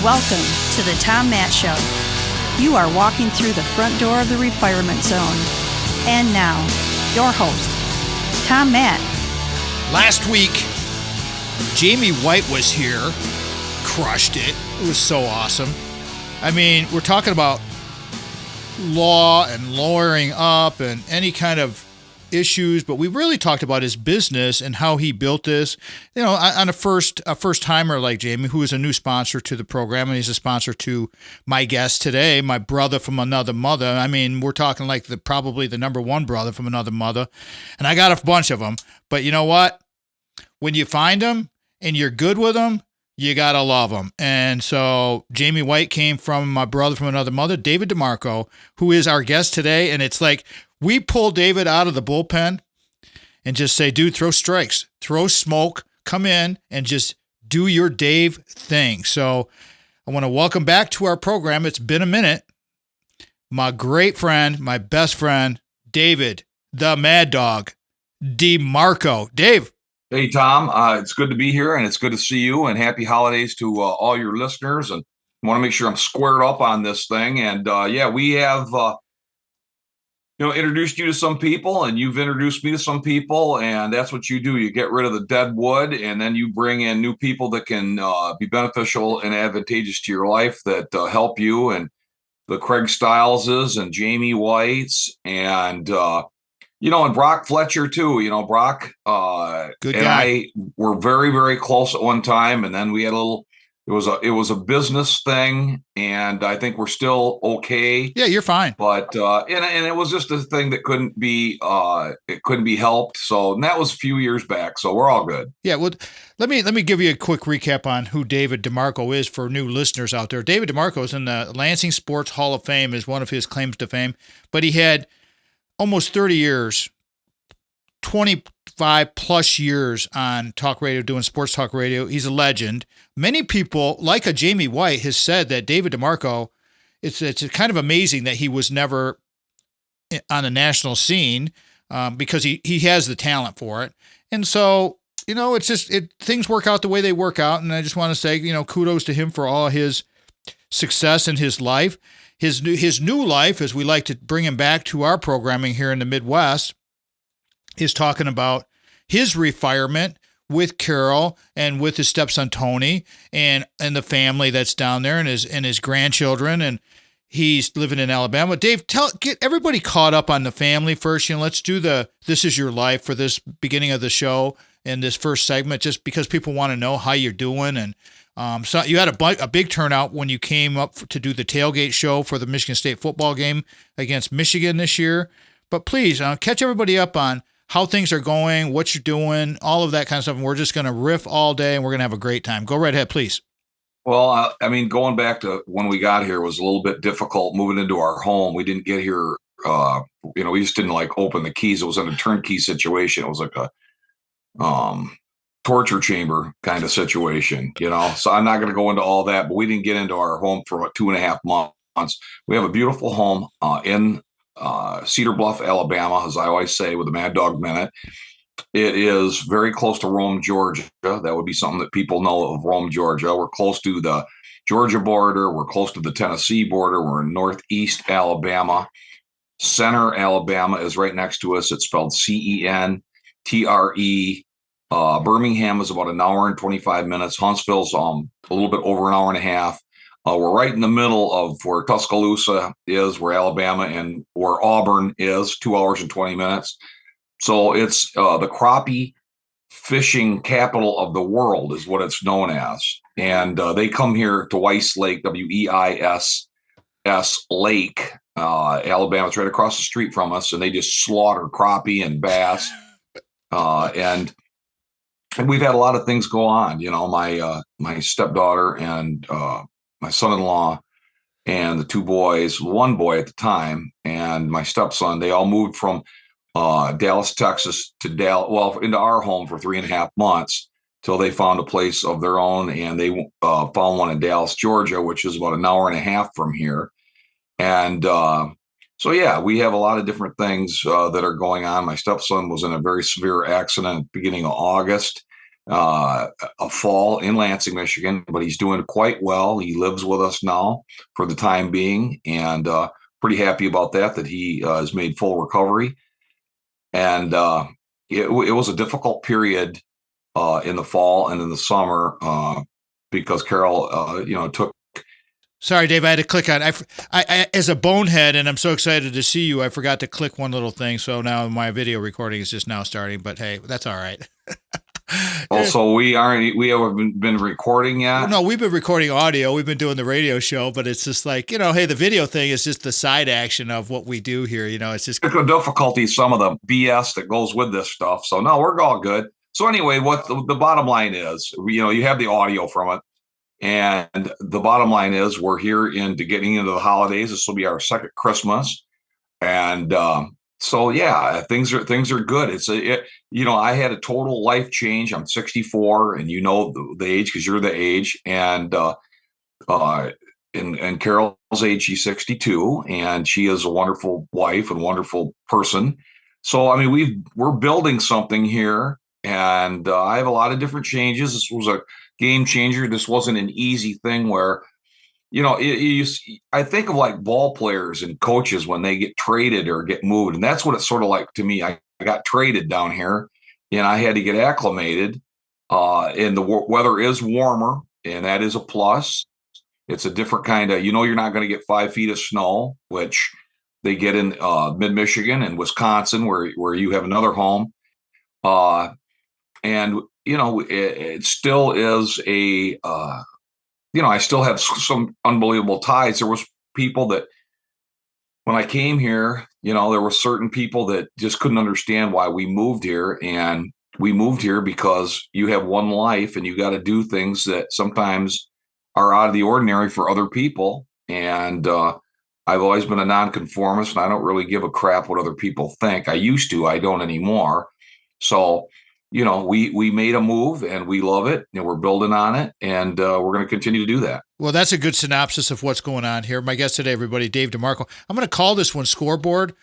Welcome to the Tom Matt Show. You are walking through the front door of the refirement zone. And now, your host, Tom Matt. Last week, Jamie White was here, crushed it. It was so awesome. I mean, we're talking about law and lawyering up and any kind of issues, but we really talked about his business and how he built this. You know, on a first timer like Jamie, who is a new sponsor to the program, and he's a sponsor to my guest today, my brother from another mother. I mean, we're talking like probably the number one brother from another mother, and I got a bunch of them. But you know what? When you find them and you're good with them, you gotta love them. And so Jamie White came from my brother from another mother, David DeMarco, who is our guest today, and it's like, we pull David out of the bullpen and just say, dude, throw strikes, throw smoke, come in and just do your Dave thing. So I want to welcome back to our program. It's been a minute. My great friend, my best friend, David, the Mad Dog, DeMarco. Dave. Hey, Tom. It's good to be here, and it's good to see you, and happy holidays to all your listeners. And I want to make sure I'm squared up on this thing. And we have introduced you to some people, and you've introduced me to some people, and that's what you do. You get rid of the dead wood, and then you bring in new people that can be beneficial and advantageous to your life that help you. And the Craig Stileses and Jamie Whites and and Brock Fletcher too. Brock good and guy. I were very, very close at one time, and then we had it was a business thing, and I think we're still okay. Yeah, you're fine. But and it was just a thing that couldn't be helped. So, and that was a few years back. So we're all good. Yeah, well, let me give you a quick recap on who David DeMarco is for new listeners out there. David DeMarco is in the Lansing Sports Hall of Fame, is one of his claims to fame. But he had almost 30 years, 25 plus years on talk radio, doing sports talk radio. He's a legend. Many people, like a Jamie White, has said that David DeMarco, it's kind of amazing that he was never on the national scene because he has the talent for it. And so, it's just things work out the way they work out. And I just want to say, kudos to him for all his success in his life. His new life, as we like to bring him back to our programming here in the Midwest, is talking about his refirement with Carol and with his stepson Tony and the family that's down there and his grandchildren, and he's living in Alabama. Dave, get everybody caught up on the family first. Let's do This Is Your Life for this beginning of the show and this first segment, just because people want to know how you're doing. And so you had a big turnout when you came up to do the tailgate show for the Michigan State football game against Michigan this year. But please catch everybody up on how things are going, what you're doing, all of that kind of stuff. And we're just going to riff all day, and we're going to have a great time. Go right ahead, please. Well, going back to when we got here was a little bit difficult moving into our home. We didn't get here, we just didn't open the keys. It was in a turnkey situation. It was like a torture chamber kind of situation, So I'm not going to go into all that, but we didn't get into our home for about 2.5 months. We have a beautiful home in Cedar Bluff, Alabama, as I always say, with the Mad Dog Minute. It is very close to Rome, Georgia. That would be something that people know of Rome, Georgia. We're close to the Georgia border. We're close to the Tennessee border. We're in northeast Alabama. Center Alabama is right next to us. It's spelled Centre. Birmingham is about an hour and 25 minutes. Huntsville's a little bit over an hour and a half. We're right in the middle of where Tuscaloosa is, where Alabama and where Auburn is, 2 hours and 20 minutes. So it's the crappie fishing capital of the world is what it's known as. And they come here to WEIS Lake, WEIS Lake. Alabama's right across the street from us, and they just slaughter crappie and bass. And we've had a lot of things go on. My stepdaughter and my son-in-law and the two boys, one boy at the time, and my stepson, they all moved from Dallas, Texas to into our home for 3.5 months till they found a place of their own. And they found one in Dallas, Georgia, which is about an hour and a half from here. And we have a lot of different things that are going on. My stepson was in a very severe accident at the beginning of August. a fall in Lansing, Michigan, but he's doing quite well. He lives with us now for the time being, and pretty happy about that he has made full recovery. And it was a difficult period in the fall and in the summer because Carol, took. Sorry, Dave, I had to click on. I as a bonehead, and I'm so excited to see you, I forgot to click one little thing. So now my video recording is just now starting. But hey, that's all right. Also, we haven't been recording yet. Well, no, we've been recording audio. We've been doing the radio show, but it's just like, hey, the video thing is just the side action of what we do here. It's just technical difficulties, some of the BS that goes with this stuff. So no, we're all good. So anyway, what the bottom line is, you have the audio from it. And the bottom line is we're here into getting into the holidays. This will be our second Christmas. And so, yeah, things are good. I had a total life change. I'm 64 and the age because you're the age. And Carol's age, she's 62 and she is a wonderful wife and wonderful person. So, I mean, we're building something here. And I have a lot of different changes. This was a game changer. This wasn't an easy thing where, I think of like ball players and coaches when they get traded or get moved. And that's what it's sort of like to me. I got traded down here and I had to get acclimated. And the weather is warmer and that is a plus. It's a different kind of, you're not going to get 5 feet of snow, which they get in mid-Michigan and Wisconsin where you have another home. And, it still is I still have some unbelievable ties. There was people that when I came here, there were certain people that just couldn't understand why we moved here. And we moved here because you have one life and you got to do things that sometimes are out of the ordinary for other people. And I've always been a nonconformist and I don't really give a crap what other people think. I used to, I don't anymore. So, we made a move and we love it and we're building on it and we're going to continue to do that. Well, that's a good synopsis of what's going on here. My guest today, everybody, Dave DeMarco. I'm going to call this one Scoreboard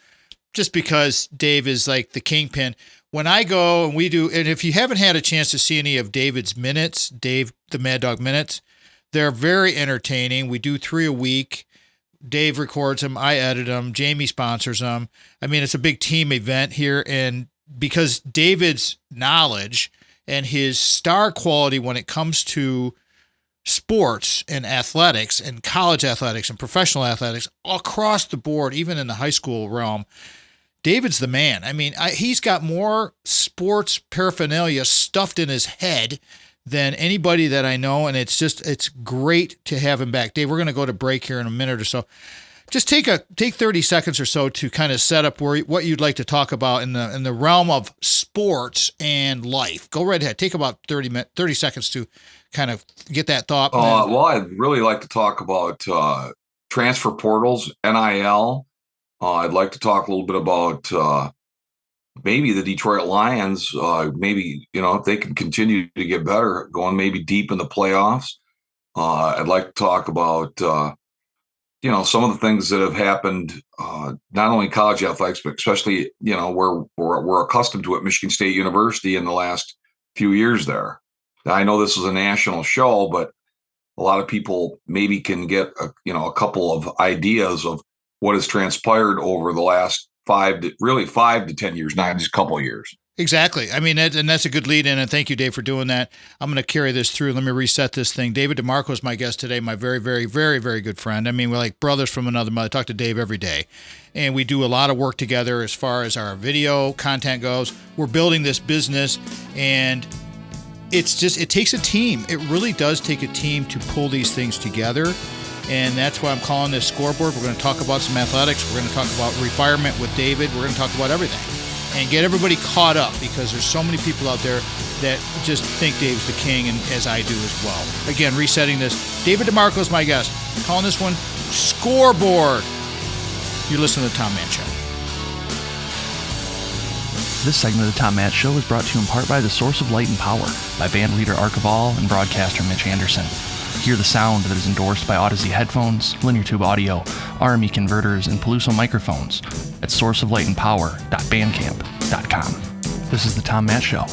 just because Dave is like the kingpin. When I go and we do, and if you haven't had a chance to see any of David's minutes, Dave, the Mad Dog minutes, they're very entertaining. We do 3 a week. Dave records them. I edit them. Jamie sponsors them. I mean, it's a big team event here. And because David's knowledge and his star quality when it comes to sports and athletics and college athletics and professional athletics across the board, even in the high school realm, David's the man. I mean, he's got more sports paraphernalia stuffed in his head than anybody that I know. And it's great to have him back. Dave, we're going to go to break here in a minute or so. Just take 30 seconds or so to kind of set up what you'd like to talk about in the realm of sports and life. Go right ahead. Take about 30 seconds to kind of get that thought. Well, I'd really like to talk about transfer portals, NIL. I'd like to talk a little bit about maybe the Detroit Lions. Maybe, if they can continue to get better, going maybe deep in the playoffs. I'd like to talk about some of the things that have happened, not only in college athletics, but especially, where we're accustomed to at Michigan State University in the last few years there. Now, I know this is a national show, but a lot of people maybe can get a couple of ideas of what has transpired over the last 5 to 10 years, not just a couple of years. Exactly. I mean, and that's a good lead in, and thank you, Dave, for doing that. I'm going to carry this through. Let me reset this thing. David DeMarco is my guest today, my very, very, very, very good friend. I mean, we're like brothers from another mother. I talk to Dave every day, and we do a lot of work together as far as our video content goes. We're building this business, and it takes a team. It really does take a team to pull these things together, and that's why I'm calling this Scoreboard. We're going to talk about some athletics. We're going to talk about retirement with David. We're going to talk about everything. And get everybody caught up because there's so many people out there that just think Dave's the king, and as I do as well. Again, resetting this. David DeMarco is my guest. I'm calling this one Scoreboard. You're listening to the Tom Mann Show. This segment of the Tom Mann Show is brought to you in part by The Source of Light and Power by band leader Ark Aval and broadcaster Mitch Anderson. Hear the sound that is endorsed by Odyssey headphones, linear tube audio, RME converters, and Peluso microphones at sourceoflightandpower.bandcamp.com. This is the Tom Mann Show.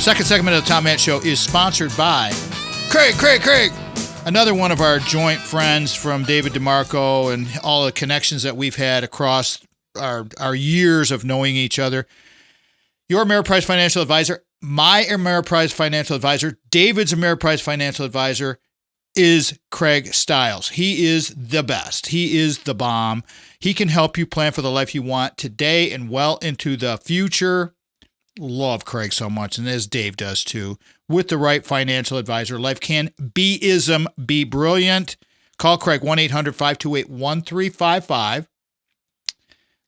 Second segment of the Tom Matt Show is sponsored by Craig. Another one of our joint friends from David DeMarco and all the connections that we've had across our years of knowing each other. Your Ameriprise financial advisor, my Ameriprise financial advisor, David's Ameriprise financial advisor is Craig Stiles. He is the best. He is the bomb. He can help you plan for the life you want today and well into the future. Love Craig so much, and as Dave does too. With the right financial advisor, life can be brilliant. Call Craig 1-800-528-1355.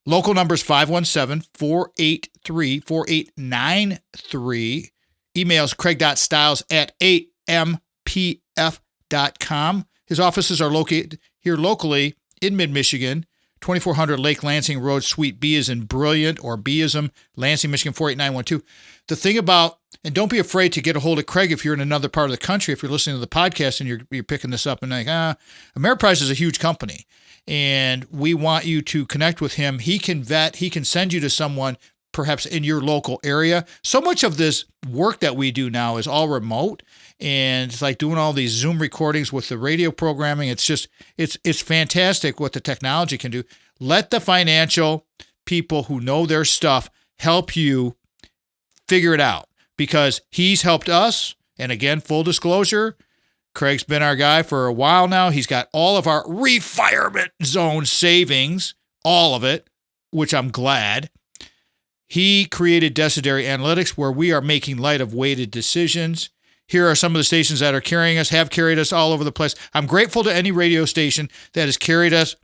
Local number is 517-483-4893. Emails craig.stiles@ampf.com. His offices are located here locally in mid-Michigan. 2400 Lake Lansing Road, Suite B is in Brilliant or Bism, Lansing, Michigan 48912. The thing about, and don't be afraid to get a hold of Craig if you're in another part of the country, if you're listening to the podcast and you're picking this up and like, Ameriprise is a huge company and we want you to connect with him. He can vet, he can send you to someone perhaps in your local area. So much of this work that we do now is all remote, and it's like doing all these Zoom recordings with the radio programming. It's just, it's fantastic what the technology can do. Let the financial people who know their stuff help you figure it out, because he's helped us. And again, full disclosure, Craig's been our guy for a while now. He's got all of our retirement zone savings, all of it, which I'm glad. He created Desideri Analytics, where we are making light of weighted decisions. Here are some of the stations that are carrying us, have carried us all over the place. I'm grateful to any radio station that has carried us.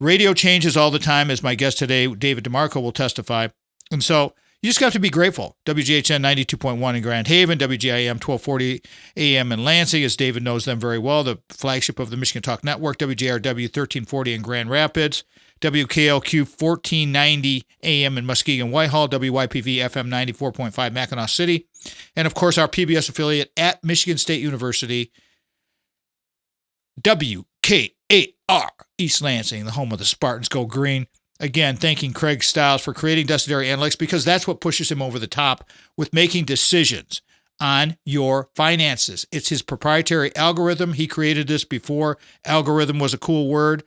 Radio changes all the time, as my guest today, David DeMarco, will testify. And so you just have to be grateful. WGHN 92.1 in Grand Haven, WGIM 1240 AM in Lansing, as David knows them very well, the flagship of the Michigan Talk Network, WJRW 1340 in Grand Rapids, WKLQ 1490 AM in Muskegon Whitehall, WYPV FM 94.5 Mackinac City, and of course our PBS affiliate at Michigan State University, WKAR East Lansing, the home of the Spartans Go Green. Again, thanking Craig Stiles for creating Desideri Analytics, because that's what pushes him over the top with making decisions on your finances. It's his proprietary algorithm. He created this before algorithm was a cool word.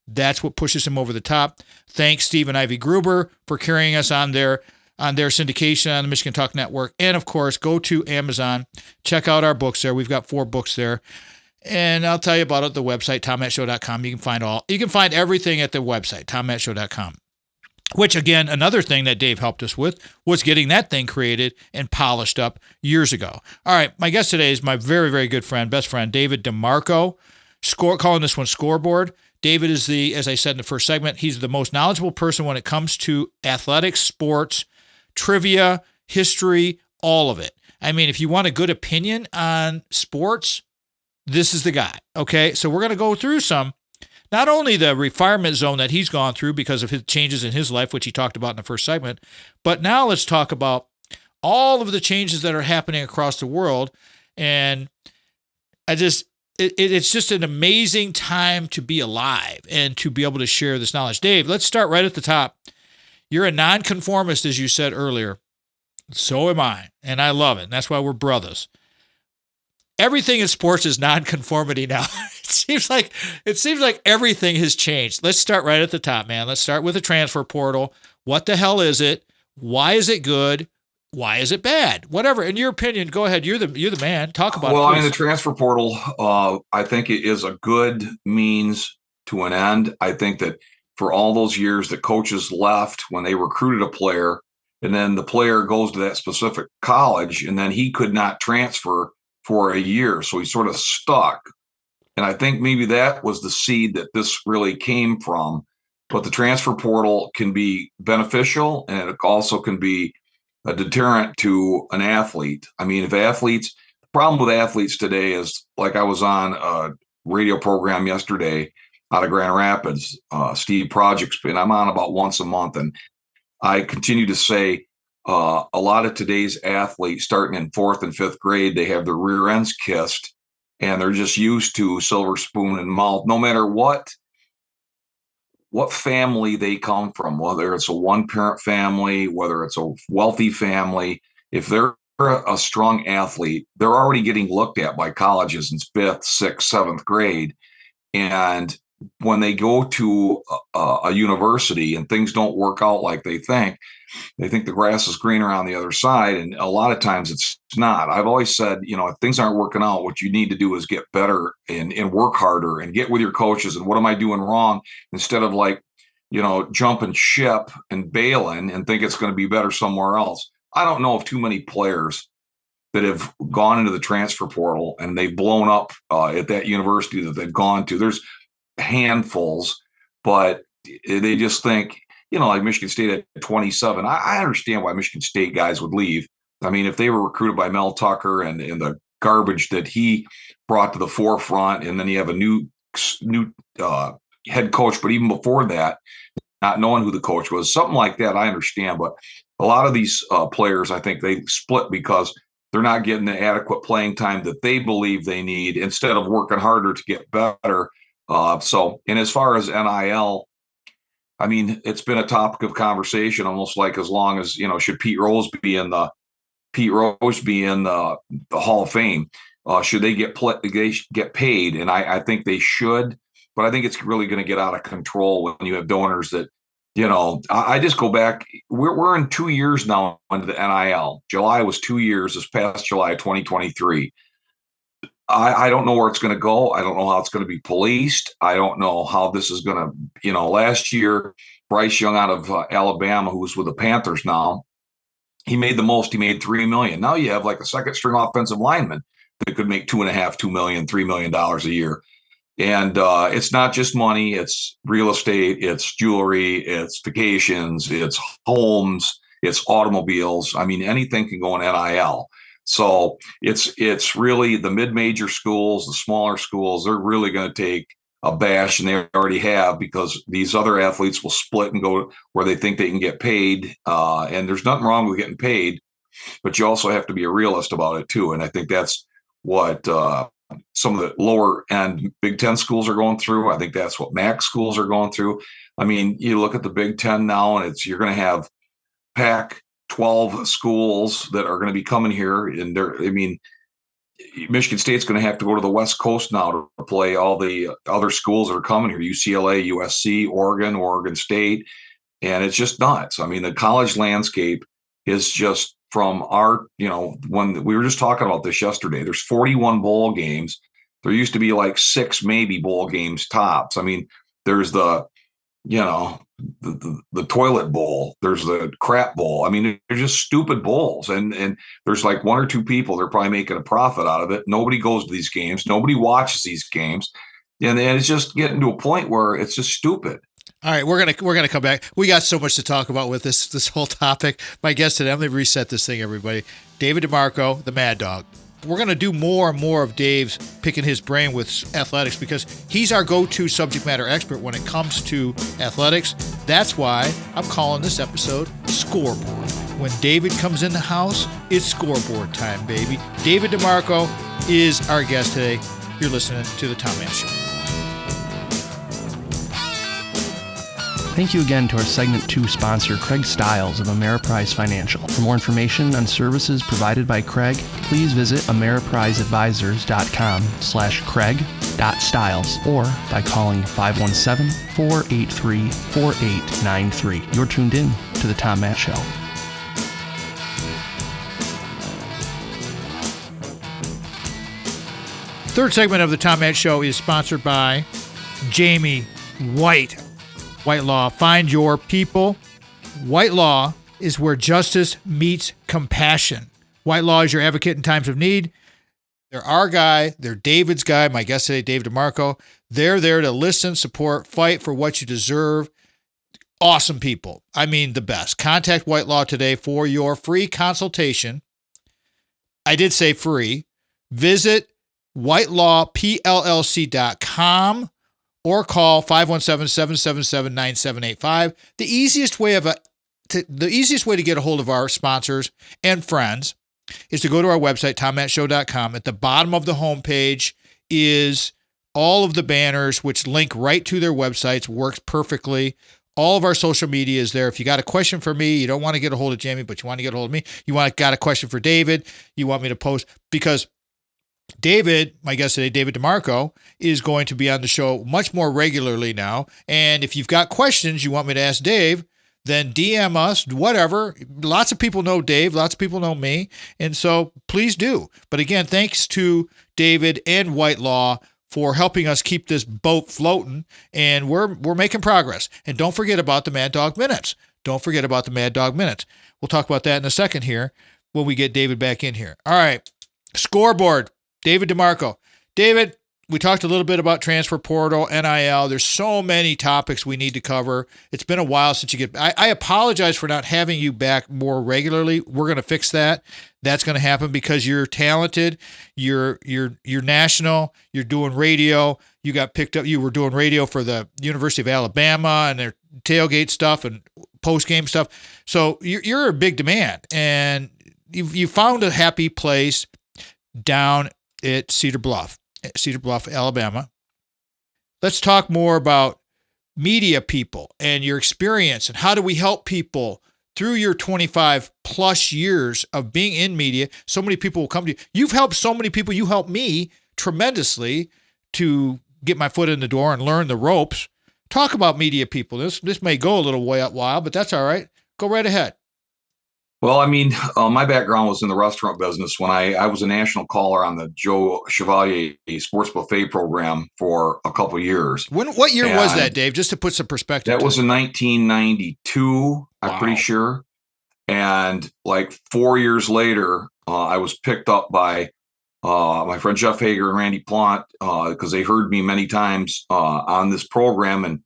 That's what pushes him over the top. Thanks, Steve and Ivy Gruber, for carrying us on their syndication on the Michigan Talk Network. And, of course, go to Amazon. Check out our books there. We've got 4 books there. And I'll tell you about it at the website, tommattshow.com. You can find everything at the website, tommattshow.com. Which, again, another thing that Dave helped us with was getting that thing created and polished up years ago. All right, my guest today is my very, very good friend, best friend, David DeMarco, calling this one Scoreboard. David is as I said in the first segment, he's the most knowledgeable person when it comes to athletics, sports, trivia, history, all of it. I mean, if you want a good opinion on sports, this is the guy, okay? So we're going to go through not only the retirement zone that he's gone through because of his changes in his life, which he talked about in the first segment, but now let's talk about all of the changes that are happening across the world. And it's just an amazing time to be alive and to be able to share this knowledge. Dave, let's start right at the top. You're a nonconformist, as you said earlier. So am I, and I love it. And that's why we're brothers. Everything in sports is nonconformity now. It seems like everything has changed. Let's start right at the top, man. Let's start with the transfer portal. What the hell is it? Why is it good? Why is it bad? Whatever. In your opinion, go ahead. You're the man. Talk about it. Well, Please. I mean, the transfer portal, I think it is a good means to an end. I think that for all those years that coaches left when they recruited a player, and then the player goes to that specific college, and then he could not transfer for a year. So he's sort of stuck. And I think maybe that was the seed that this really came from. But the transfer portal can be beneficial, and it also can be a deterrent to an athlete. I mean, the problem with athletes today is, like I was on a radio program yesterday out of Grand Rapids, Steve Projects, and I'm on about once a month. And I continue to say a lot of today's athletes, starting in 4th and 5th grade, they have their rear ends kissed, and they're just used to silver spoon in mouth, no matter what family they come from, whether it's a one-parent family, whether it's a wealthy family. If they're a strong athlete, they're already getting looked at by colleges in 5th, 6th, 7th grade. And when they go to a university and things don't work out like they think the grass is greener on the other side. And a lot of times it's not. I've always said, if things aren't working out, what you need to do is get better and work harder and get with your coaches. And what am I doing wrong? Instead of jumping ship and bailing and think it's going to be better somewhere else. I don't know of too many players that have gone into the transfer portal and they've blown up at that university that they've gone to. There's handfuls, but they just think, like Michigan State at 27. I understand why Michigan State guys would leave. I mean, if they were recruited by Mel Tucker and the garbage that he brought to the forefront, and then you have a new head coach, but even before that, not knowing who the coach was, something like that, I understand. But a lot of these players, I think they split because they're not getting the adequate playing time that they believe they need instead of working harder to get better. And as far as NIL, I mean, it's been a topic of conversation almost like as long as, should Pete Rose be in the Hall of Fame? Should they get paid? And I think they should, but I think it's really going to get out of control when you have donors that, I just go back. We're in 2 years now under the NIL. July was 2 years, this past July 2023. I don't know where it's going to go. I don't know how it's going to be policed. I don't know how this is going to, last year, Bryce Young out of Alabama, who's with the Panthers now, he made the most. He made $3 million. Now you have like a second string offensive lineman that could make $2.5 million, $3 million a year. And it's not just money. It's real estate. It's jewelry. It's vacations. It's homes. It's automobiles. I mean, anything can go in NIL. So it's really the mid-major schools, the smaller schools, they're really going to take a bash, and they already have, because these other athletes will split and go where they think they can get paid. And there's nothing wrong with getting paid, but you also have to be a realist about it too. And I think that's what some of the lower end Big Ten schools are going through. I think that's what MAC schools are going through. I mean, you look at the Big Ten now, and you're going to have Pac-12 schools that are going to be coming here, and Michigan State's going to have to go to the West Coast now to play all the other schools that are coming here: UCLA, USC, Oregon State, and it's just nuts. I mean, the college landscape is just from our, when we were just talking about this yesterday. There's 41 bowl games. There used to be like 6 maybe bowl games tops. I mean, there's the toilet bowl, there's the crap bowl. I mean, they're just stupid bowls, and there's like 1 or 2 people, they're probably making a profit out of it. Nobody goes to these games, nobody watches these games, and it's just getting to a point where it's just stupid. All right, we're gonna come back. We got so much to talk about with this whole topic. My guest today, I'm gonna reset this thing, everybody. David DeMarco, the Mad Dog. We're going to do more and more of Dave's picking his brain with athletics, because he's our go-to subject matter expert when it comes to athletics. That's why I'm calling this episode Scoreboard. When David comes in the house, it's scoreboard time, baby. David DeMarco is our guest today. You're listening to The Tom Mann Show. Thank you again to our Segment 2 sponsor, Craig Stiles of Ameriprise Financial. For more information on services provided by Craig, please visit ameripriseadvisors.com/craig.stiles or by calling 517-483-4893. You're tuned in to The Tom Mann Show. Third segment of The Tom Mann Show is sponsored by Jamie White. White Law, find your people. White Law is where justice meets compassion. White Law is your advocate in times of need. They're our guy. They're David's guy. My guest today, Dave DeMarco. They're there to listen, support, fight for what you deserve. Awesome people. I mean, the best. Contact White Law today for your free consultation. I did say free. Visit whitelawpllc.com. or call 517-777-9785. The easiest way to get a hold of our sponsors and friends is to go to our website, tommattshow.com. At the bottom of the homepage is all of the banners, which link right to their websites. Works perfectly. All of our social media is there. If you got a question for me, you don't want to get a hold of Jamie, but you want to get a hold of me. Got a question for David, you want me to post, because David, my guest today, David DeMarco, is going to be on the show much more regularly now. And if you've got questions you want me to ask Dave, then DM us, whatever. Lots of people know Dave. Lots of people know me. And so please do. But again, thanks to David and Whitelaw for helping us keep this boat floating. And we're making progress. And don't forget about the Mad Dog Minutes. Don't forget about the Mad Dog Minutes. We'll talk about that in a second here when we get David back in here. All right. Scoreboard. David DeMarco. David, we talked a little bit about transfer portal, NIL. There's so many topics we need to cover. It's been a while since you I apologize for not having you back more regularly. We're going to fix that. That's going to happen because you're talented. You're national. You're doing radio. You got picked up. You were doing radio for the University of Alabama and their tailgate stuff and post-game stuff. So you're a big demand, and you found a happy place down at Cedar Bluff, Alabama. Let's talk more about media people and your experience and how do we help people through your 25 plus years of being in media. So many people will come to you. You've helped so many people. You helped me tremendously to get my foot in the door and learn the ropes. Talk about media people. This may go a little while, but that's all right. Go right ahead. Well, I mean, my background was in the restaurant business when I was a national caller on the Joe Chevalier Sports Buffet program for a couple of years. What year was that, Dave? Just to put some perspective. That was in 1992, I'm pretty sure. And like 4 years later, I was picked up by my friend Jeff Hager and Randy Plant because they heard me many times on this program, and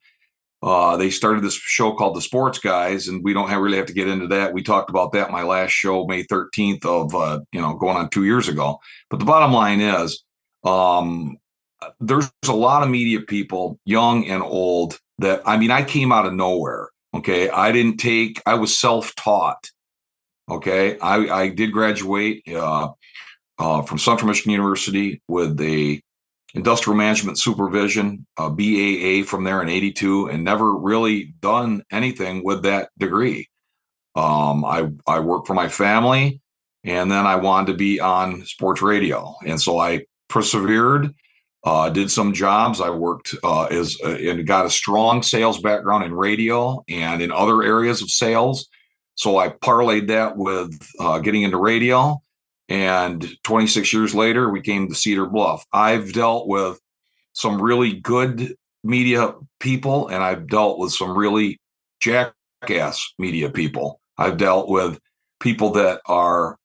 they started this show called The Sports Guys, and we don't really have to get into that. We talked about that in my last show, May 13th of, going on 2 years ago. But the bottom line is there's a lot of media people, young and old, that, I mean, I came out of nowhere. Okay. I was self-taught. Okay. I did graduate from Central Michigan University with a industrial management supervision, BAA from there in 82, and never really done anything with that degree. I worked for my family, and then I wanted to be on sports radio. And so I persevered, did some jobs. I worked and got a strong sales background in radio and in other areas of sales. So I parlayed that with getting into radio. And 26 years later, we came to Cedar Bluff. I've dealt with some really good media people, and I've dealt with some really jackass media people. I've dealt with people that are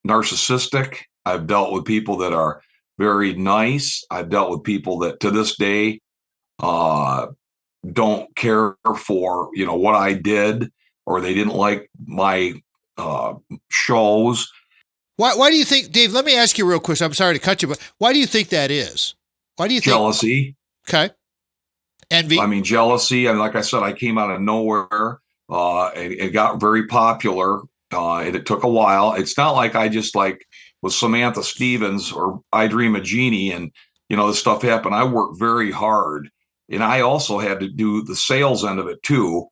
narcissistic. I've dealt with people that are very nice. I've dealt with people that to this day don't care for, what I did, or they didn't like my shows. Why do you think, Dave, let me ask you real quick. I'm sorry to cut you, but why do you think that is? Why do you think? Jealousy. Okay. Envy. I mean, jealousy. And like I said, I came out of nowhere. It got very popular. And it took a while. It's not like I just was Samantha Stevens or I Dream a Genie and, this stuff happened. I worked very hard. And I also had to do the sales end of it too.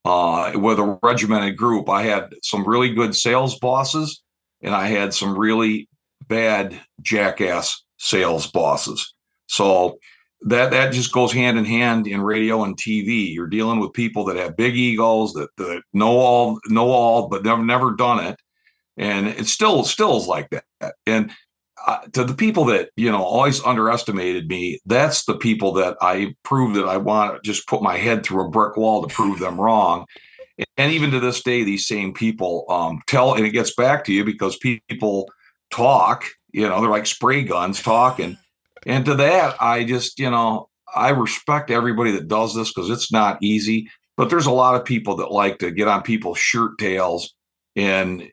With a regimented group. I had some really good sales bosses, and I had some really bad jackass sales bosses. So that just goes hand in hand in radio and TV. You're dealing with people that have big egos, that know all, but never done it. And it still is like that. And to the people that, always underestimated me, that's the people that I prove that I want to just put my head through a brick wall to prove them wrong. And even to this day, these same people tell, and it gets back to you because people talk, they're like spray guns talking. And to that, I just, I respect everybody that does this because it's not easy. But there's a lot of people that like to get on people's shirt tails and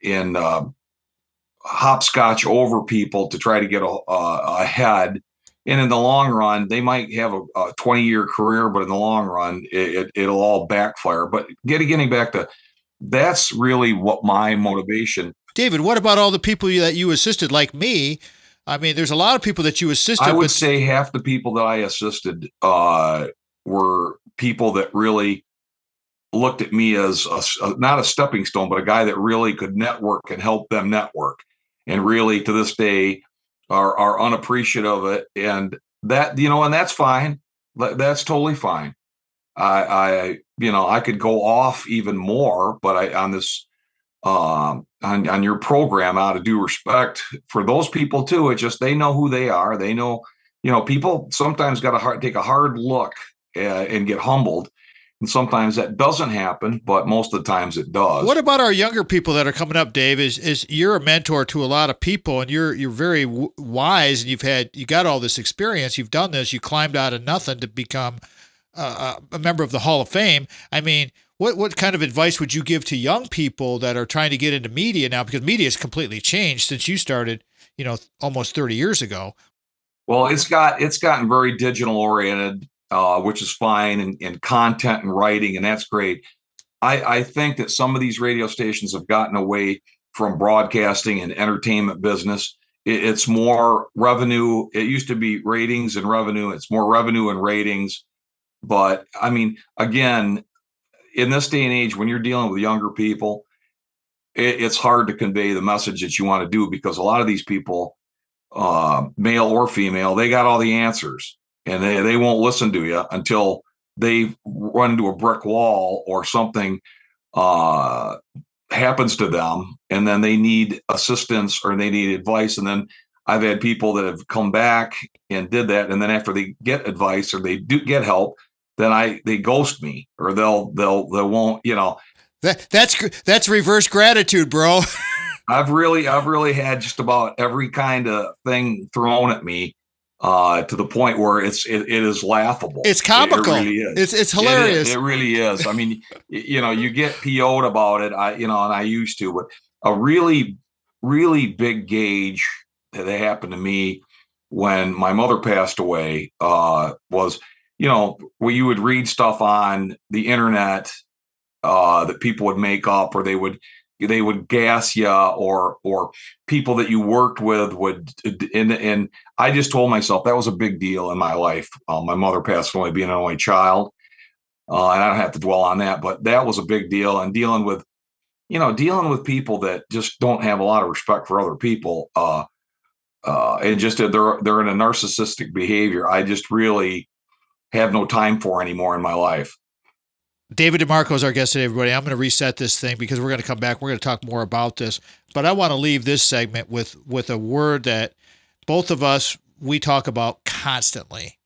hopscotch over people to try to get ahead. And in the long run, they might have a 20-year career, but in the long run, it'll all backfire. But getting back to, that's really what my motivation. David, what about all the people that you assisted, like me? I mean, there's a lot of people that you assisted. I would say half the people that I assisted were people that really looked at me as not a stepping stone, but a guy that really could network and help them network, and really to this day are unappreciative of it. And that, and that's fine. That's totally fine. I could go off even more, but on this, on your program, out of due respect for those people too, it's just, they know who they are. They know, people sometimes got to take a hard look and get humbled. And sometimes that doesn't happen, but most of the times it does. What about our younger people that are coming up, Dave? Is you're a mentor to a lot of people, and you're very wise, and you got all this experience. You've done this. You climbed out of nothing to become a member of the Hall of Fame. I mean, what kind of advice would you give to young people that are trying to get into media now? Because media has completely changed since you started, almost 30 years ago. Well, it's gotten very digital oriented. Which is fine, and content and writing, and that's great. I think that some of these radio stations have gotten away from broadcasting and entertainment business. It's more revenue. It used to be ratings and revenue. It's more revenue and ratings. But I mean, again, in this day and age, when you're dealing with younger people, it's hard to convey the message that you want to do, because a lot of these people, male or female, they got all the answers. And they won't listen to you until they run into a brick wall or something happens to them, and then they need assistance or they need advice. And then I've had people that have come back and did that, and then after they get advice or they do get help, then they ghost me, or they won't. That's reverse gratitude, bro. I've really had just about every kind of thing thrown at me. To the point where it is laughable. It's comical. It really is. It's hilarious. It really is. I mean, you get PO'd about it. And I used to, but a really, really big gauge that happened to me when my mother passed away was, where you would read stuff on the internet that people would make up, or they would gas you, or people that you worked with would, and I just told myself that was a big deal in my life. My mother passed away, being an only child, and I don't have to dwell on that, but that was a big deal. And dealing with people that just don't have a lot of respect for other people, and just they're in a narcissistic behavior, I just really have no time for anymore in my life. David DeMarco is our guest today, everybody. I'm going to reset this thing because we're going to come back. We're going to talk more about this. But I want to leave this segment with a word that both of us, we talk about constantly.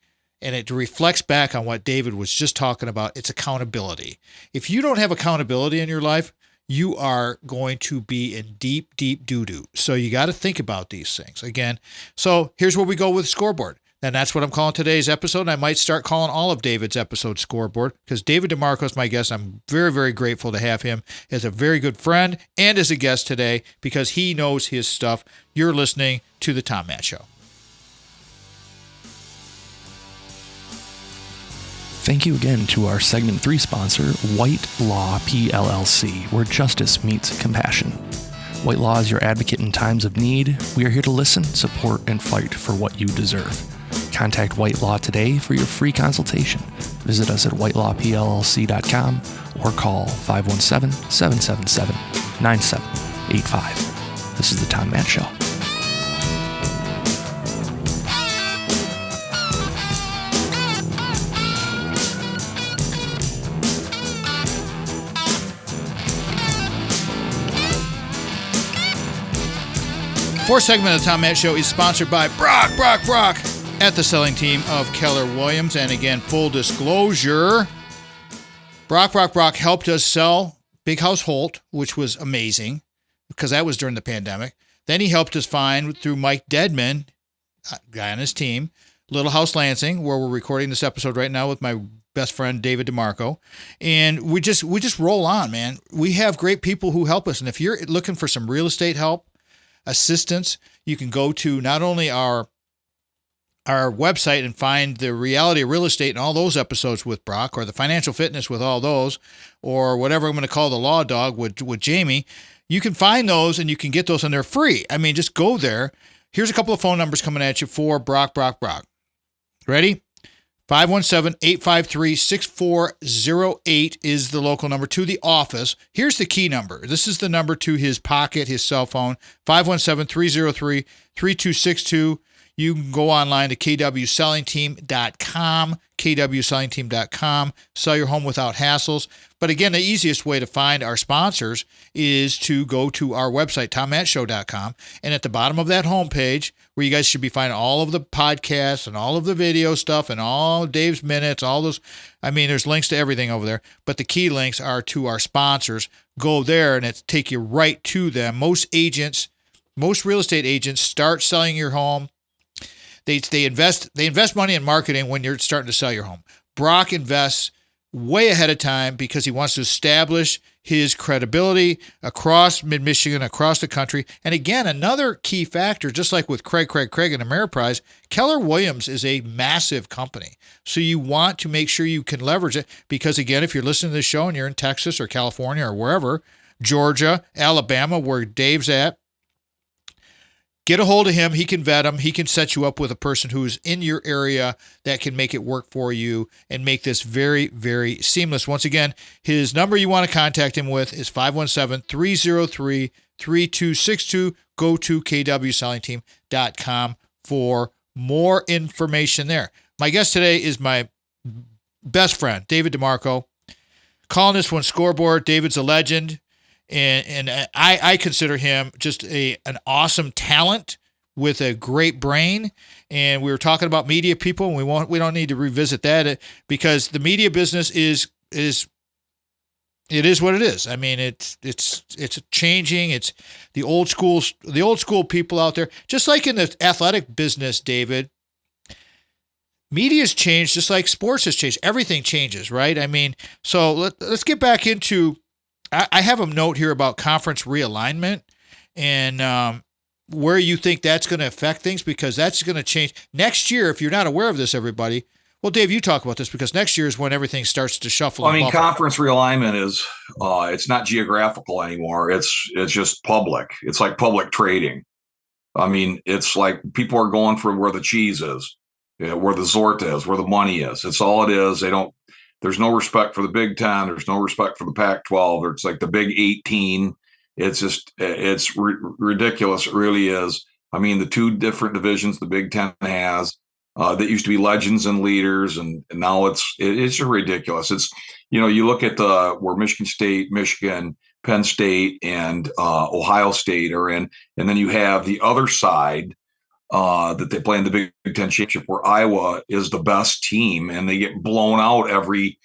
And it reflects back on what David was just talking about. It's accountability. If you don't have accountability in your life, you are going to be in deep, deep doo-doo. So you got to think about these things. Again, so here's where we go with Scoreboard. And that's what I'm calling today's episode. And I might start calling all of David's episodes Scoreboard, because David DeMarco is my guest. I'm very, very grateful to have him as a very good friend and as a guest today, because he knows his stuff. You're listening to The Tom Matt Show. Thank you again to our Segment 3 sponsor, White Law PLLC, where justice meets compassion. White Law is your advocate in times of need. We are here to listen, support, and fight for what you deserve. Contact White Law today for your free consultation. Visit us at whitelawpllc.com or call 517-777-9785. This is The Tom Matt Show. Fourth segment of the Tom Matt Show is sponsored by Brock at the selling team of Keller Williams. And again, full disclosure, Brock helped us sell Big House Holt, which was amazing because that was during the pandemic. Then he helped us find, through Mike Deadman, a guy on his team, Little House Lansing, where we're recording this episode right now with my best friend David DeMarco. And we just roll on, man. We have great people who help us. And if you're looking for some real estate help, assistance, you can go to not only our website and find the reality of real estate and all those episodes with Brock, or the financial fitness with all those, or whatever I'm going to call the law dog with Jamie. You can find those and you can get those, and they're free. I mean, just go there. Here's a couple of phone numbers coming at you for Brock. Ready? 517-853-6408 is the local number to the office. Here's the key number. This is the number to his pocket, his cell phone, 517-303-3262. You can go online to kwsellingteam.com, kwsellingteam.com, sell your home without hassles. But again, the easiest way to find our sponsors is to go to our website, tommattshow.com, and at the bottom of that homepage, where you guys should be finding all of the podcasts and all of the video stuff and all Dave's minutes, all those. I mean, there's links to everything over there, but the key links are to our sponsors. Go there and it take you right to them. Most real estate agents start selling your home. They invest money in marketing when you're starting to sell your home. Brock invests way ahead of time because he wants to establish his credibility across mid-Michigan, across the country. And again, another key factor, just like with Craig and Ameriprise, Keller Williams is a massive company. So you want to make sure you can leverage it because, again, if you're listening to this show and you're in Texas or California or wherever, Georgia, Alabama, where Dave's at, get a hold of him. He can vet him. He can set you up with a person who's in your area that can make it work for you and make this very, very seamless. Once again, his number you want to contact him with is 517-303-3262. Go to kwsellingteam.com for more information there. My guest today is my best friend, David DeMarco. Calling this one Scoreboard. David's a legend. And I consider him just an awesome talent with a great brain. And we were talking about media people, and we don't need to revisit that because the media business is what it is. I mean, it's changing. It's the old school people out there, just like in the athletic business, David. Media's changed, just like sports has changed. Everything changes, right? I mean, so let's get back into. I have a note here about conference realignment and where you think that's going to affect things because that's going to change next year. If you're not aware of this, everybody. Well, Dave, you talk about this because next year is when everything starts to shuffle. I mean, conference realignment is it's not geographical anymore. It's just public. It's like public trading. I mean, it's like people are going for where the cheese is, where the Zort is, where the money is. It's all it is. There's no respect for the Big Ten. There's no respect for the Pac-12. It's like the Big 18. It's ridiculous. It really is. I mean, the two different divisions the Big Ten has that used to be legends and leaders, and now it's just ridiculous. It's, you look at where Michigan State, Michigan, Penn State, and Ohio State are in, and then you have the other side that they play in the Big Ten championship, where Iowa is the best team, and they get blown out every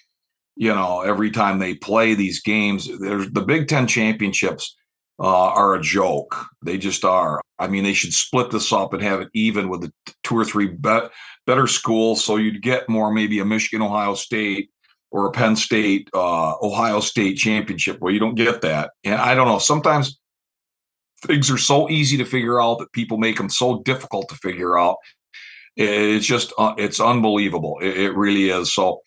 time they play these games. The Big Ten championships are a joke. They just are. I mean, they should split this up and have it even with the two or three better schools, so you'd get more, maybe a Michigan, Ohio State, or a Penn State, Ohio State championship. Well, you don't get that, and I don't know. Sometimes things are so easy to figure out that people make them so difficult to figure out. It's just, it's unbelievable. It really is. So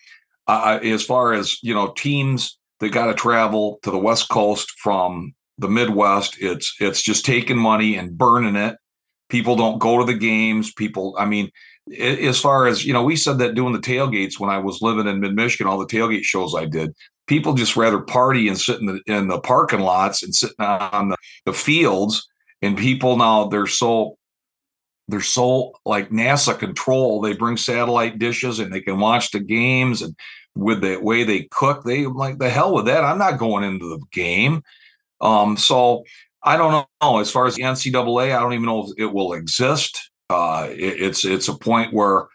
as far as, teams that got to travel to the West Coast from the Midwest, it's just taking money and burning it. People don't go to the games. As far as, we said that doing the tailgates when I was living in mid-Michigan, all the tailgate shows I did, people just rather party and sit in the parking lots and sitting on the fields. And people now, they're so like NASA control. They bring satellite dishes and they can watch the games, and with the way they cook, they like, the hell with that. I'm not going into the game. So I don't know. As far as the NCAA, I don't even know if it will exist. It's a point where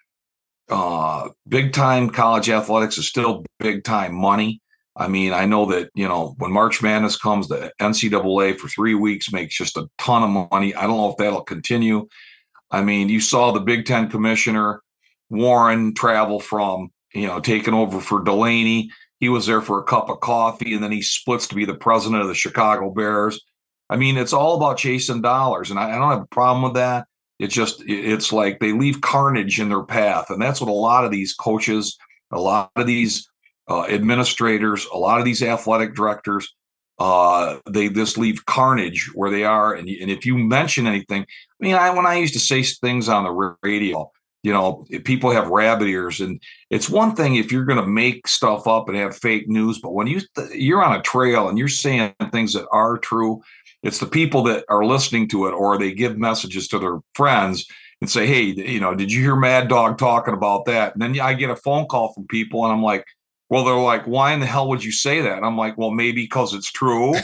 big time college athletics is still big time money. I mean, I know that, when March Madness comes, the NCAA for 3 weeks makes just a ton of money. I don't know if that'll continue. I mean, you saw the Big Ten commissioner, Warren, travel from, taking over for Delaney. He was there for a cup of coffee, and then he splits to be the president of the Chicago Bears. I mean, it's all about chasing dollars, and I don't have a problem with that. It's like they leave carnage in their path. And that's what a lot of these coaches, a lot of these administrators, a lot of these athletic directors, they just leave carnage where they are. And if you mention anything, when I used to say things on the radio, people have rabbit ears, and it's one thing if you're going to make stuff up and have fake news, but when you're on a trail and you're saying things that are true, it's the people that are listening to it, or they give messages to their friends and say, hey, did you hear Mad Dog talking about that? And then I get a phone call from people, and I'm like, well, they're like, why in the hell would you say that? And I'm like, well, maybe because it's true.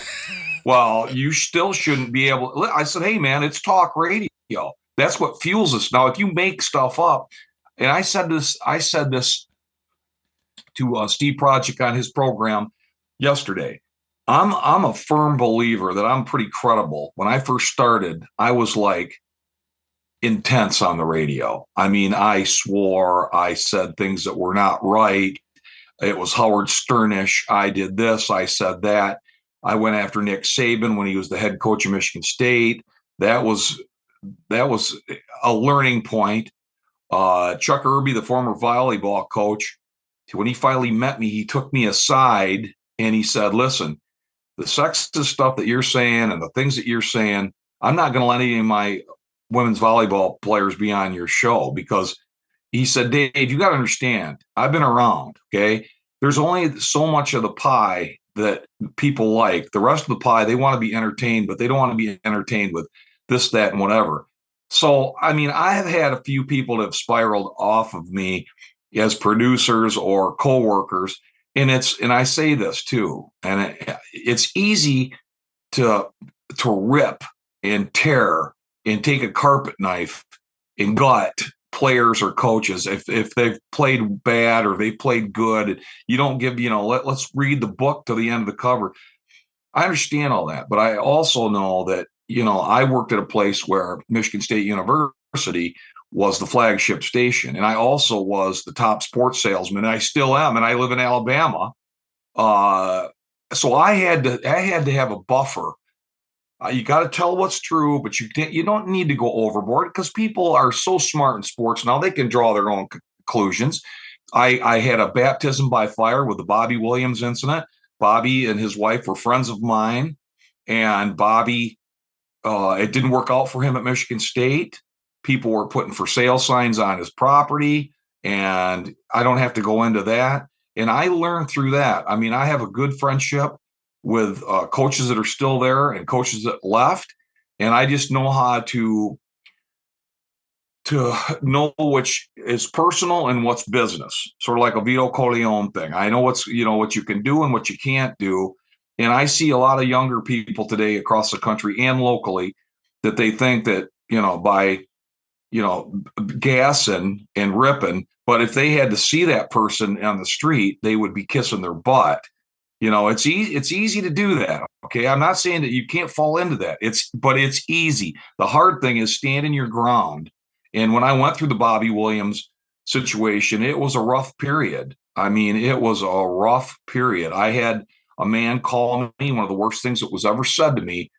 Well, you still shouldn't be able. I said, hey, man, it's talk radio. That's what fuels us. Now, if you make stuff up, and I said this to Steve Project on his program yesterday. I'm a firm believer that I'm pretty credible. When I first started, I was like intense on the radio. I mean, I swore, I said things that were not right. It was Howard Sternish. I did this, I said that. I went after Nick Saban when he was the head coach of Michigan State. That was a learning point. Chuck Irby, the former volleyball coach, when he finally met me, he took me aside and he said, listen, the sexist stuff that you're saying and the things that you're saying, I'm not going to let any of my women's volleyball players be on your show, because he said, Dave, you got to understand, I've been around, okay? There's only so much of the pie that people like. The rest of the pie, they want to be entertained, but they don't want to be entertained with this, that, and whatever. So, I mean, I have had a few people that have spiraled off of me as producers or coworkers, and I say this too, and it's easy to rip and tear and take a carpet knife and gut players or coaches if they've played bad or they've played good. You don't give, let's read the book to the end of the cover. I understand all that, but I also know that, I worked at a place where Michigan State University was the flagship station, and I also was the top sports salesman, and I still am, and I live in Alabama. So I had to have a buffer. You got to tell what's true, but you don't need to go overboard, because people are so smart in sports now, they can draw their own conclusions. I had a baptism by fire with the Bobby Williams incident. Bobby and his wife were friends of mine, and Bobby, it didn't work out for him at Michigan State. People were putting for sale signs on his property, and I don't have to go into that. And I learned through that. I mean, I have a good friendship with coaches that are still there and coaches that left. And I just know how to know which is personal and what's business, sort of like a Vito Corleone thing. I know what you can do and what you can't do. And I see a lot of younger people today across the country and locally that they think that, by, gassing and ripping, but if they had to see that person on the street, they would be kissing their butt. It's easy to do that. Okay. I'm not saying that you can't fall into that. But it's easy. The hard thing is standing your ground. And when I went through the Bobby Williams situation, it was a rough period. I mean, it was a rough period. I had a man call me, one of the worst things that was ever said to me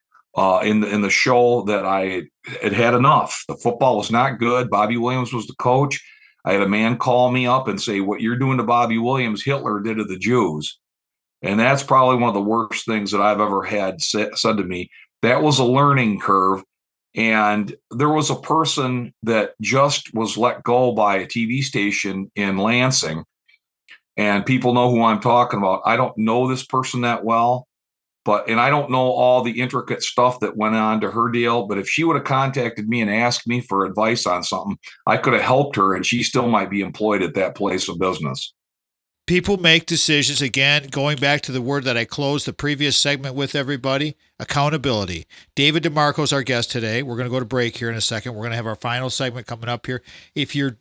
in the show, that I had enough. The football was not good. Bobby Williams was the coach. I had a man call me up and say, what you're doing to Bobby Williams, Hitler did to the Jews. And that's probably one of the worst things that I've ever had said to me. That was a learning curve. And there was a person that just was let go by a TV station in Lansing. And people know who I'm talking about. I don't know this person that well, and I don't know all the intricate stuff that went on to her deal. But if she would have contacted me and asked me for advice on something, I could have helped her, and she still might be employed at that place of business. People make decisions. Again, going back to the word that I closed the previous segment with, everybody, accountability. David DeMarco is our guest today. We're going to go to break here in a second. We're going to have our final segment coming up here. If you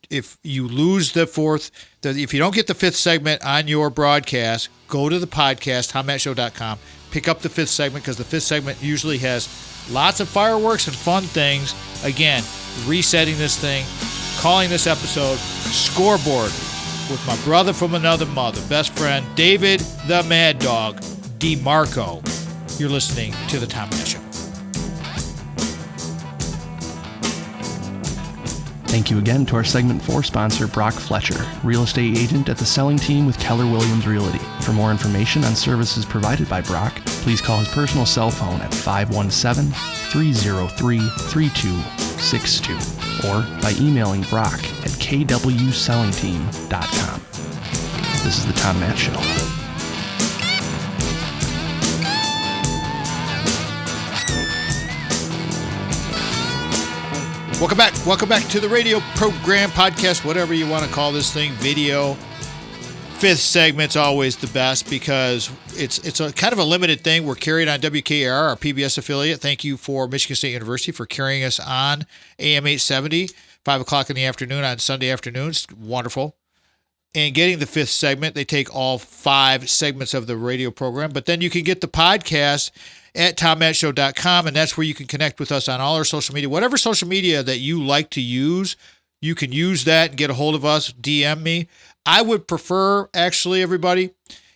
lose if you don't get the fifth segment on your broadcast, go to the podcast, TomMattShow.com. Pick up the fifth segment, because the fifth segment usually has lots of fireworks and fun things. Again, resetting this thing, calling this episode Scoreboard, with my brother from another mother, best friend, David the Mad Dog DeMarco. You're listening to The Tom Matt Show. Thank you again to our segment 4 sponsor, Brock Fletcher, real estate agent at the selling team with Keller Williams Realty. For more information on services provided by Brock, please call his personal cell phone at 517-303-3262 or by emailing Brock at kwsellingteam.com. This is the Tom Matt Show. Welcome back to the radio program, podcast, whatever you want to call this thing, video. Fifth segment's always the best because it's a kind of a limited thing. We're carried on WKR, our PBS affiliate. Thank you for Michigan State University for carrying us on AM 870, 5 o'clock in the afternoon on Sunday afternoons. Wonderful. And getting the fifth segment, they take all 5 segments of the radio program. But then you can get the podcast at TomMattShow.com, and that's where you can connect with us on all our social media. Whatever social media that you like to use, you can use that and get a hold of us, DM me. I would prefer, actually, everybody,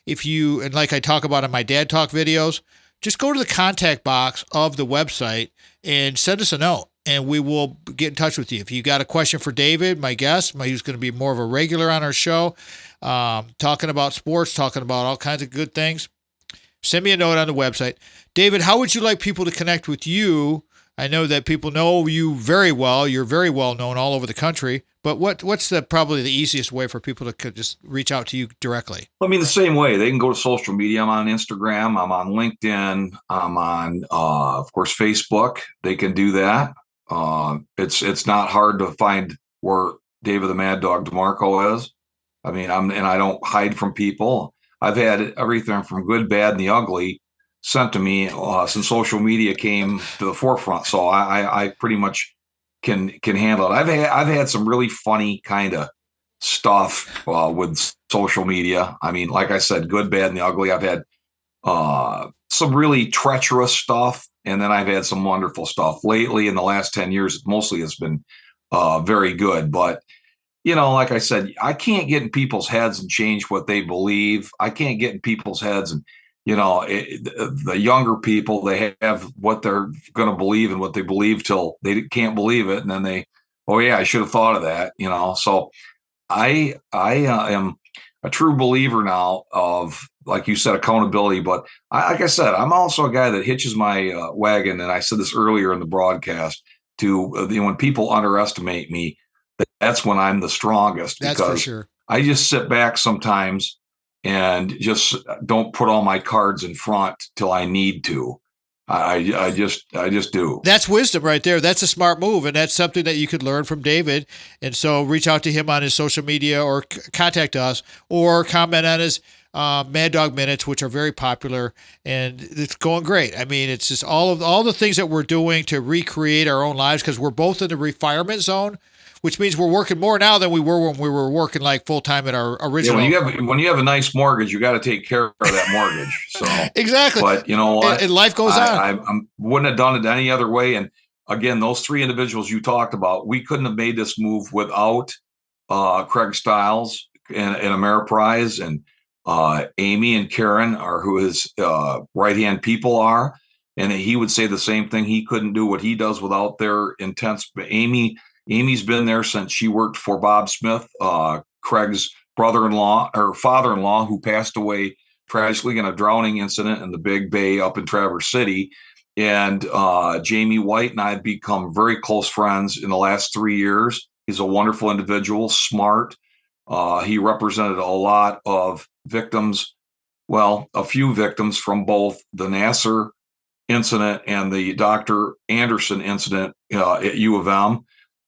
if you, and like I talk about in my Dad Talk videos, just go to the contact box of the website and send us a note, and we will get in touch with you. If you got a question for David, my guest, who's going to be more of a regular on our show, talking about sports, talking about all kinds of good things, send me a note on the website. David, how would you like people to connect with you? I know that people know you very well. You're very well known all over the country. But what's probably the easiest way for people to just reach out to you directly? I mean, the same way. They can go to social media. I'm on Instagram. I'm on LinkedIn. I'm on, of course, Facebook. They can do that. It's not hard to find where David the Mad Dog DeMarco is. I mean, I don't hide from people. I've had everything from good, bad, and the ugly sent to me since social media came to the forefront. So I pretty much can handle it. I've had some really funny kind of stuff with social media. I mean, like I said, good, bad, and the ugly. I've had some really treacherous stuff, and then I've had some wonderful stuff. Lately, in the last 10 years, mostly it's been very good. But, you know, like I said, I can't get in people's heads and change what they believe. I can't get in people's heads and, you know, the younger people, they have what they're going to believe and what they believe till they can't believe it. And then they, oh yeah, I should have thought of that, you know? So I am a true believer now of, like you said, accountability. But like I said, I'm also a guy that hitches my wagon. And I said this earlier in the broadcast to, when people underestimate me, that's when I'm the strongest. That's for sure. I just sit back sometimes and just don't put all my cards in front till I need to. I just do. That's wisdom right there. That's a smart move, and that's something that you could learn from David. And so reach out to him on his social media or contact us or comment on his Mad Dog Minutes, which are very popular, and it's going great. I mean, it's just all the things that we're doing to recreate our own lives because we're both in the retirement zone, which means we're working more now than we were when we were working like full time at our original. Yeah, when you have a nice mortgage, you got to take care of that mortgage. So exactly. But you know what? And life goes on. I wouldn't have done it any other way. And again, those 3 individuals you talked about, we couldn't have made this move without Craig Stiles and Ameriprise and Amy and Karen are who his right-hand people are. And he would say the same thing. He couldn't do what he does without their intense. Amy's been there since she worked for Bob Smith, Craig's brother-in-law or father-in-law, who passed away tragically in a drowning incident in the Big Bay up in Traverse City. And Jamie White and I have become very close friends in the last 3 years. He's a wonderful individual, smart. He represented a lot of victims, well, a few victims from both the Nassar incident and the Dr. Anderson incident at U of M.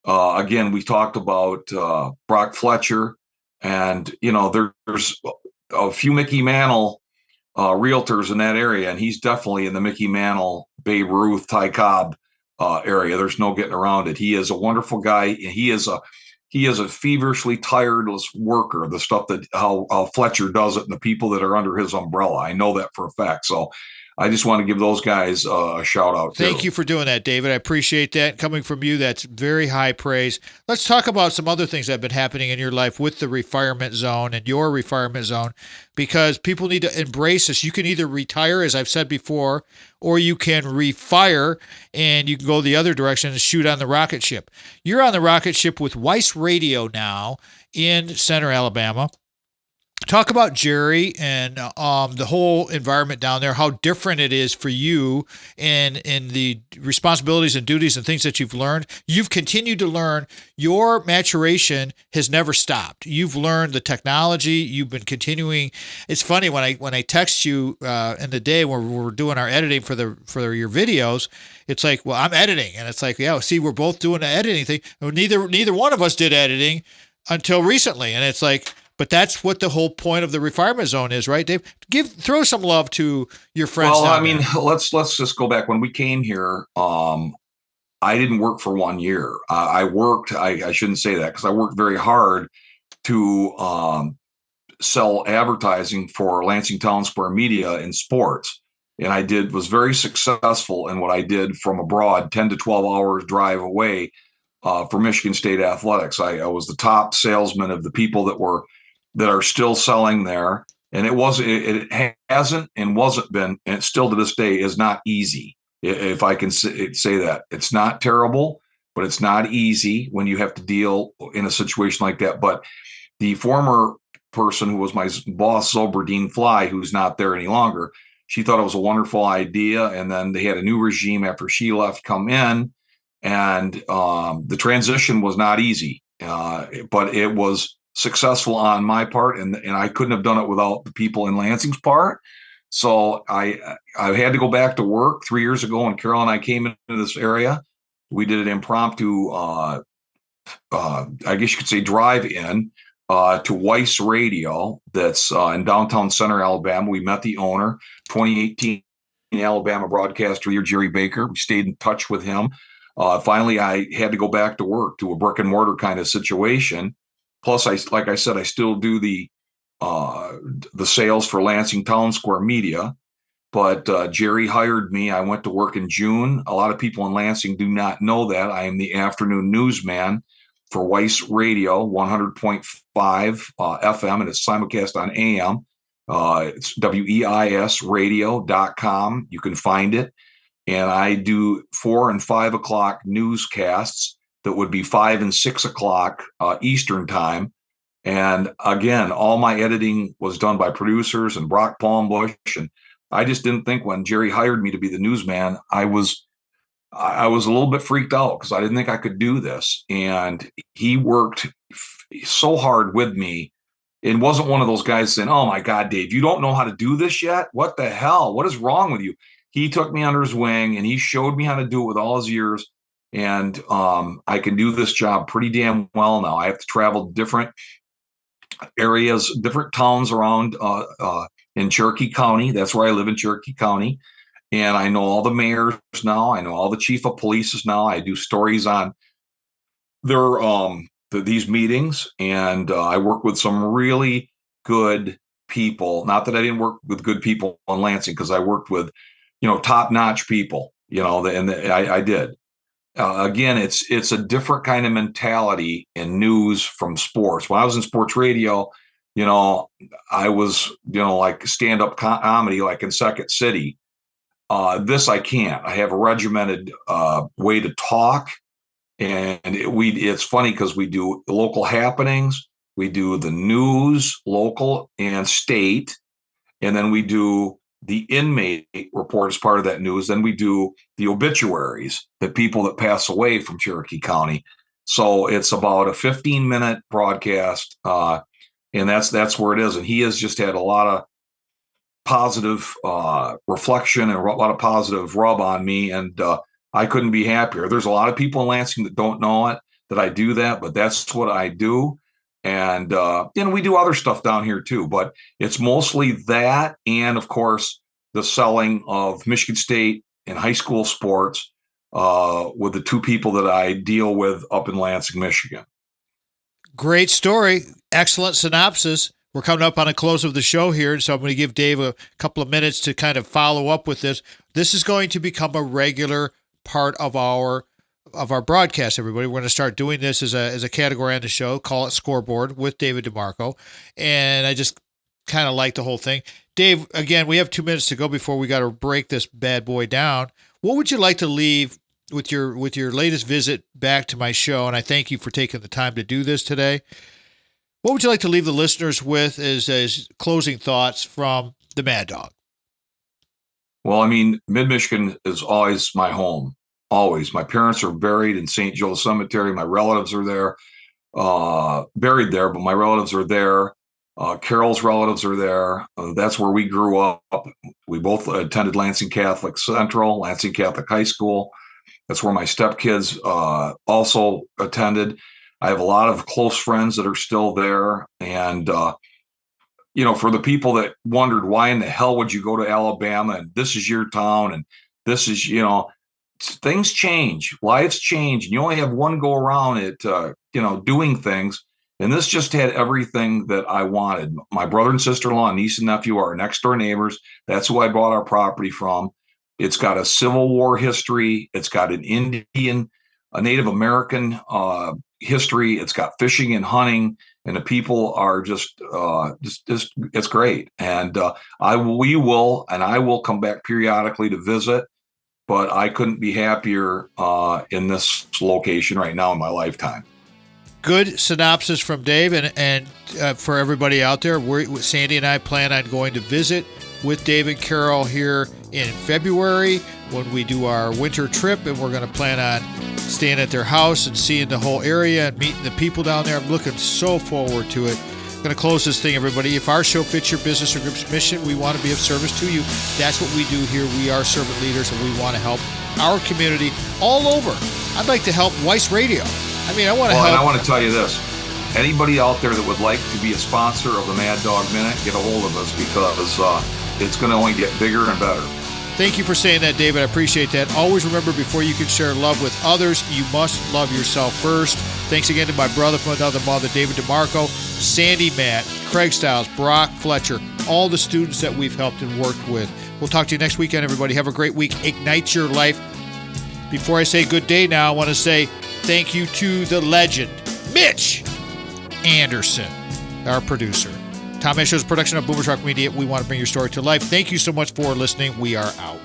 Again, we talked about Brock Fletcher, and you know there's a few Mickey Mantle realtors in that area, and he's definitely in the Mickey Mantle, Babe Ruth, Ty Cobb area. There's no getting around it. He is a wonderful guy. He is a feverishly tireless worker. The stuff that how Fletcher does it, and the people that are under his umbrella, I know that for a fact. So I just want to give those guys a shout out. Thank you for doing that, David. I appreciate that. Coming from you, that's very high praise. Let's talk about some other things that have been happening in your life with the retirement zone and your retirement zone, because people need to embrace this. You can either retire, as I've said before, or you can refire, and you can go the other direction and shoot on the rocket ship. You're on the rocket ship with WEIS Radio now in Center, Alabama, Talk about Jerry and the whole environment down there, how different it is for you and the responsibilities and duties and things that you've learned. You've continued to learn. Your maturation has never stopped. You've learned the technology. You've been continuing. It's funny when I text you in the day when we're doing our editing for your videos, it's like, well, I'm editing. And it's like, yeah, see, we're both doing the editing thing. Neither one of us did editing until recently. And it's like, but that's what the whole point of the refinement zone is, right, Dave? Throw some love to your friends. Well, I mean, let's just go back. When we came here, I didn't work for 1 year. I worked, I shouldn't say that, because I worked very hard to sell advertising for Lansing Town Square Media in sports. And I was very successful in what I did from abroad, 10 to 12 hours drive away for Michigan State Athletics. I was the top salesman of the people that are still selling there. And it hasn't and wasn't been, and still to this day is not easy. If I can say that. It's not terrible, but it's not easy when you have to deal in a situation like that. But the former person who was my boss, Zoberdine Fly, who's not there any longer, she thought it was a wonderful idea. And then they had a new regime after she left come in. And the transition was not easy, but it was successful on my part. And I couldn't have done it without the people in Lansing's part. So I had to go back to work 3 years ago when Carol and I came into this area. We did an impromptu, I guess you could say, drive-in to WEIS Radio that's in downtown Center, Alabama. We met the owner, 2018 Alabama broadcaster, Jerry Baker. We stayed in touch with him. Finally, I had to go back to work, to a brick and mortar kind of situation. Plus, like I said, I still do the sales for Lansing Town Square Media, but Jerry hired me. I went to work in June. A lot of people in Lansing do not know that. I am the afternoon newsman for WEIS Radio, 100.5 FM, and it's simulcast on AM. It's WEISradio.com. You can find it. And I do 4 and 5 o'clock newscasts that would be 5 and 6 o'clock Eastern time. And again, all my editing was done by producers and Brock Palmbush. And I just didn't think, when Jerry hired me to be the newsman, I was a little bit freaked out because I didn't think I could do this. And he worked so hard with me. It wasn't one of those guys saying, "Oh my God, Dave, you don't know how to do this yet? What the hell? What is wrong with you?" He took me under his wing and he showed me how to do it with all his years. And I can do this job pretty damn well now. I have to travel to different areas, different towns around in Cherokee County. That's where I live, in Cherokee County. And I know all the mayors now. I know all the chief of police now. I do stories on these meetings. And I work with some really good people. Not that I didn't work with good people in Lansing, because I worked with, top-notch people, and I did. Again, it's a different kind of mentality in news from sports. When I was in sports radio, I was, like stand-up comedy, like in Second City. This I can't. I have a regimented way to talk, and it's funny because we do local happenings, we do the news, local and state, and then we do the inmate report as part of that news. Then we do the obituaries, the people that pass away from Cherokee County. So it's about a 15-minute broadcast, and that's where it is. And he has just had a lot of positive reflection and a lot of positive rub on me, and I couldn't be happier. There's a lot of people in Lansing that don't know it, that I do that, but that's what I do. And we do other stuff down here too, but it's mostly that. And of course, the selling of Michigan State and high school sports with the two people that I deal with up in Lansing, Michigan. Great story. Excellent synopsis. We're coming up on a close of the show here, so I'm going to give Dave a couple of minutes to kind of follow up with this. This is going to become a regular part of our broadcast, everybody. We're going to start doing this as a category on the show, call it Scoreboard with David DeMarco. And I just kind of like the whole thing. Dave, again, we have 2 minutes to go before we got to break this bad boy down. What would you like to leave with your latest visit back to my show? And I thank you for taking the time to do this today. What would you like to leave the listeners with as closing thoughts from the Mad Dog? Well, I mean, Mid-Michigan is always my home. Always. My parents are buried in St. Joe Cemetery. My relatives are there, buried there, but my relatives are there. Carol's relatives are there. That's where we grew up. We both attended Lansing Catholic Central, Lansing Catholic High School. That's where my stepkids also attended. I have a lot of close friends that are still there. And, for the people that wondered, why in the hell would you go to Alabama? And this is your town. And this is, things change. Lives change. And you only have one go around at, doing things. And this just had everything that I wanted. My brother and sister-in-law, niece and nephew are next door neighbors. That's who I bought our property from. It's got a Civil War history. It's got an a Native American history. It's got fishing and hunting, and the people are just it's great. And I will come back periodically to visit, but I couldn't be happier in this location right now in my lifetime. Good synopsis from Dave, and for everybody out there, Sandy and I plan on going to visit with Dave and Carol here in February when we do our winter trip, and we're going to plan on staying at their house and seeing the whole area and meeting the people down there. I'm looking so forward to it. I'm going to close this thing, everybody. If our show fits your business or group's mission, we want to be of service to you. That's what we do here. We are servant leaders, and we want to help our community all over. I'd like to help WEIS Radio. I want to help. And I want to tell you this. Anybody out there that would like to be a sponsor of the Mad Dog Minute, get a hold of us, because it's going to only get bigger and better. Thank you for saying that, David. I appreciate that. Always remember, before you can share love with others, you must love yourself first. Thanks again to my brother from another mother, David DeMarco, Sandy Matt, Craig Stiles, Brock Fletcher, all the students that we've helped and worked with. We'll talk to you next weekend, everybody. Have a great week. Ignite your life. Before I say good day now, I want to say thank you to the legend, Mitch Anderson, our producer. Tom Matt Show's a production of Boomers Rock Media. We want to bring your story to life. Thank you so much for listening. We are out.